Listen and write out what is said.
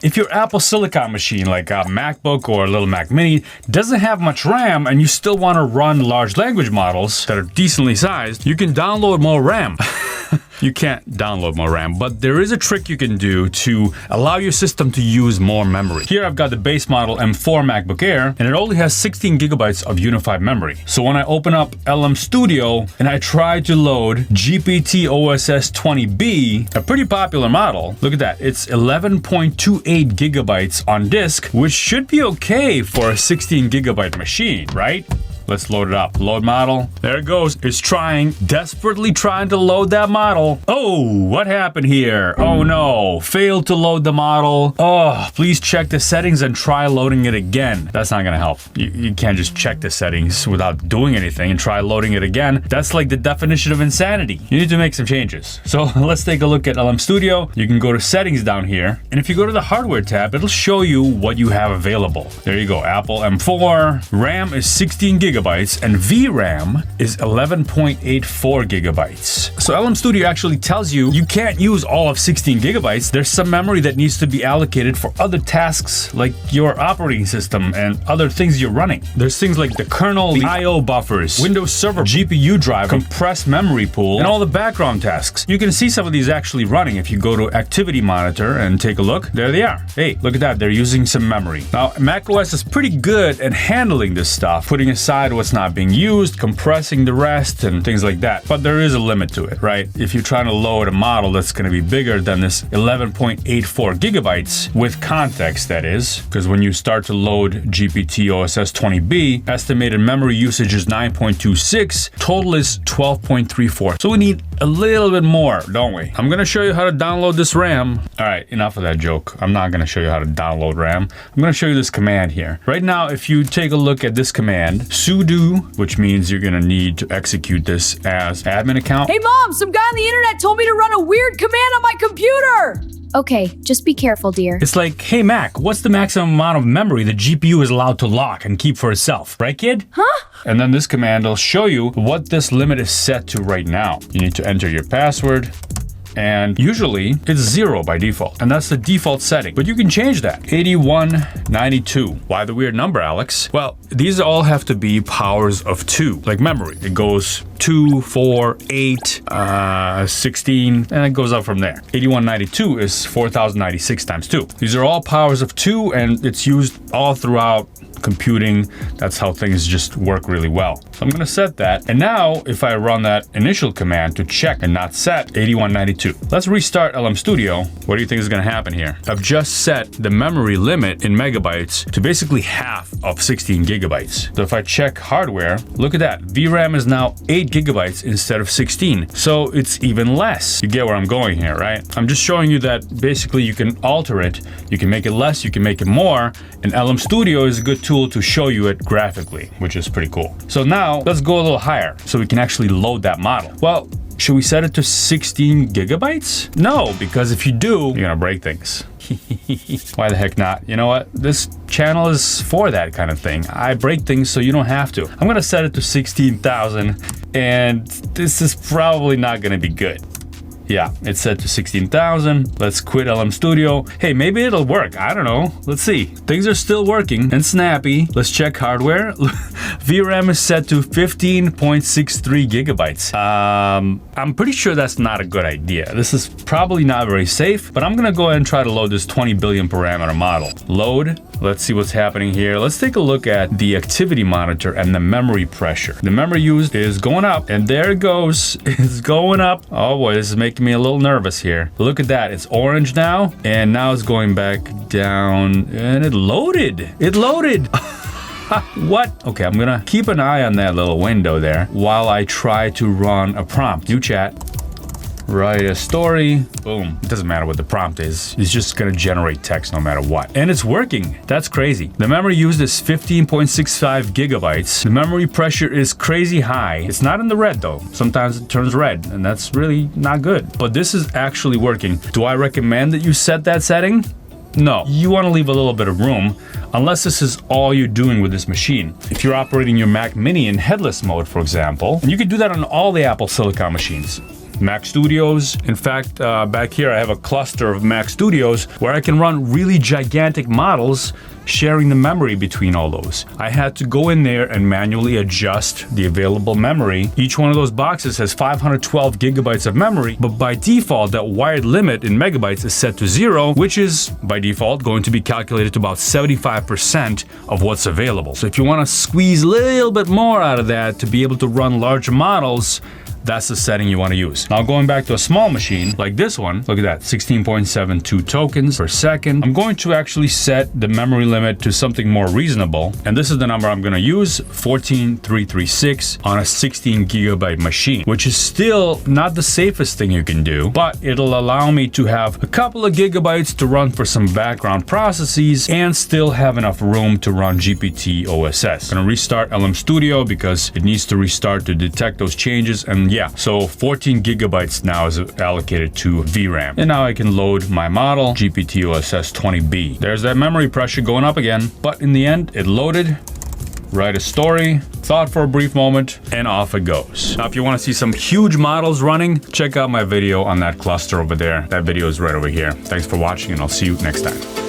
If your Apple Silicon machine, like a MacBook or a little Mac Mini, doesn't have much RAM and you still want to run large language models that are decently sized, you can download more RAM. You can't download more RAM, but there is a trick you can do to allow your system to use more memory. Here I've got the base model M4 MacBook Air, and it only has 16 gigabytes of unified memory. So when I open up LM Studio and I try to load GPT OSS 20B, a pretty popular model, look at that, it's 11.28 gigabytes on disk, which should be okay for a 16 gigabyte machine, right? Let's load it up. Load model. There it goes. It's trying, desperately trying to load that model. Oh, what happened here? Oh no, failed to load the model. Oh, please check the settings and try loading it again. That's not gonna help. You can't just check the settings without doing anything and try loading it again. That's like the definition of insanity. You need to make some changes. So let's take a look at LM Studio. You can go to settings down here. And if you go to the hardware tab, it'll show you what you have available. There you go, Apple M4. RAM is 16 gigabytes. And VRAM is 11.84 gigabytes. So LM Studio actually tells you you can't use all of 16 gigabytes. There's some memory that needs to be allocated for other tasks like your operating system and other things you're running. There's things like the kernel, the I/O buffers, Windows Server, GPU drive, compressed memory pool, and all the background tasks. You can see some of these actually running if you go to Activity Monitor and take a look. There they are. Hey, look at that. They're using some memory. Now, macOS is pretty good at handling this stuff, putting aside what's not being used, compressing the rest, and things like that. But there is a limit to it, right? If you're trying to load a model that's going to be bigger than this 11.84 gigabytes, with context, that is, because when you start to load GPT OSS 20B, estimated memory usage is 9.26, total is 12.34. So we need a little bit more, don't we? I'm going to show you how to download this RAM. All right, enough of that joke. I'm not going to show you how to download RAM. I'm going to show you this command here. Right now, if you take a look at this command, sudo, which means you're going to need to execute this as admin account. Hey mom, some guy on the internet told me to run a weird command on my computer. Okay, just be careful, dear. It's like, hey Mac, what's the maximum amount of memory the GPU is allowed to lock and keep for itself, right kid? Huh? And then this command will show you what this limit is set to right now. You need to enter your password. And usually it's 0 by default, and that's the default setting, but you can change that. 8192. Why the weird number, Alex? Well, these all have to be powers of 2, like memory. It goes 2, 4, 8, 16, and it goes up from there. 8192 is 4096 times 2. These are all powers of 2, and it's used all throughout computing. That's how things just work really well. So I'm gonna set that. And now if I run that initial command to check and not set 8192. Let's restart LM Studio. What do you think is gonna happen here? I've just set the memory limit in megabytes to basically half of 16 gigabytes. So if I check hardware, look at that. VRAM is now 8 gigabytes instead of 16. So it's even less. You get where I'm going here, right? I'm just showing you that basically you can alter it. You can make it less, you can make it more. And LM Studio is a good tool to show you it graphically, which is pretty cool. So now let's go a little higher so we can actually load that model. Well, should we set it to 16 gigabytes? No, because if you do, you're gonna break things. Why the heck not? You know what? This channel is for that kind of thing. I break things so you don't have to. I'm gonna set it to 16,000, and this is probably not gonna be good. Yeah, it's set to 16,000. Let's quit LM Studio. Hey, maybe it'll work. I don't know. Let's see. Things are still working and snappy. Let's check hardware. VRAM is set to 15.63 gigabytes. I'm pretty sure that's not a good idea. This is probably not very safe, but I'm gonna go ahead and try to load this 20 billion parameter model. Load. Let's see what's happening here. Let's take a look at the activity monitor and the memory pressure. The memory used is going up, and there it goes. It's going up. Oh boy, this is making me a little nervous here. Look at that. It's orange now, and now it's going back down, and it loaded. It loaded. What? Okay, I'm gonna keep an eye on that little window there while I try to run a prompt. New chat. Write a story. Boom. It doesn't matter what the prompt is. It's just gonna generate text no matter what. And it's working. That's crazy. The memory used is 15.65 gigabytes. The memory pressure is crazy high. It's not in the red though. Sometimes it turns red, and that's really not good. But this is actually working. Do I recommend that you set that setting? No. You want to leave a little bit of room, unless this is all you're doing with this machine. If you're operating your Mac Mini in headless mode, for example, and you can do that on all the Apple Silicon machines. Mac Studios. In fact, back here I have a cluster of Mac Studios where I can run really gigantic models, sharing the memory between all those. I had to go in there and manually adjust the available memory. Each one of those boxes has 512 gigabytes of memory, but by default, that wired limit in megabytes is set to 0, which is by default going to be calculated to about 75% of what's available. So if you want to squeeze a little bit more out of that to be able to run larger models, that's the setting you want to use. Now going back to a small machine like this one, look at that, 16.72 tokens per second. I'm going to actually set the memory limit to something more reasonable. And this is the number I'm going to use, 14336 on a 16 gigabyte machine, which is still not the safest thing you can do, but it'll allow me to have a couple of gigabytes to run for some background processes and still have enough room to run GPT OSS. I'm going to restart LM Studio because it needs to restart to detect those changes. And yeah, so 14 gigabytes now is allocated to VRAM. And now I can load my model, GPT OSS 20B. There's that memory pressure going up again, but in the end, it loaded. Write a story, thought for a brief moment, and off it goes. Now, if you want to see some huge models running, check out my video on that cluster over there. That video is right over here. Thanks for watching, and I'll see you next time.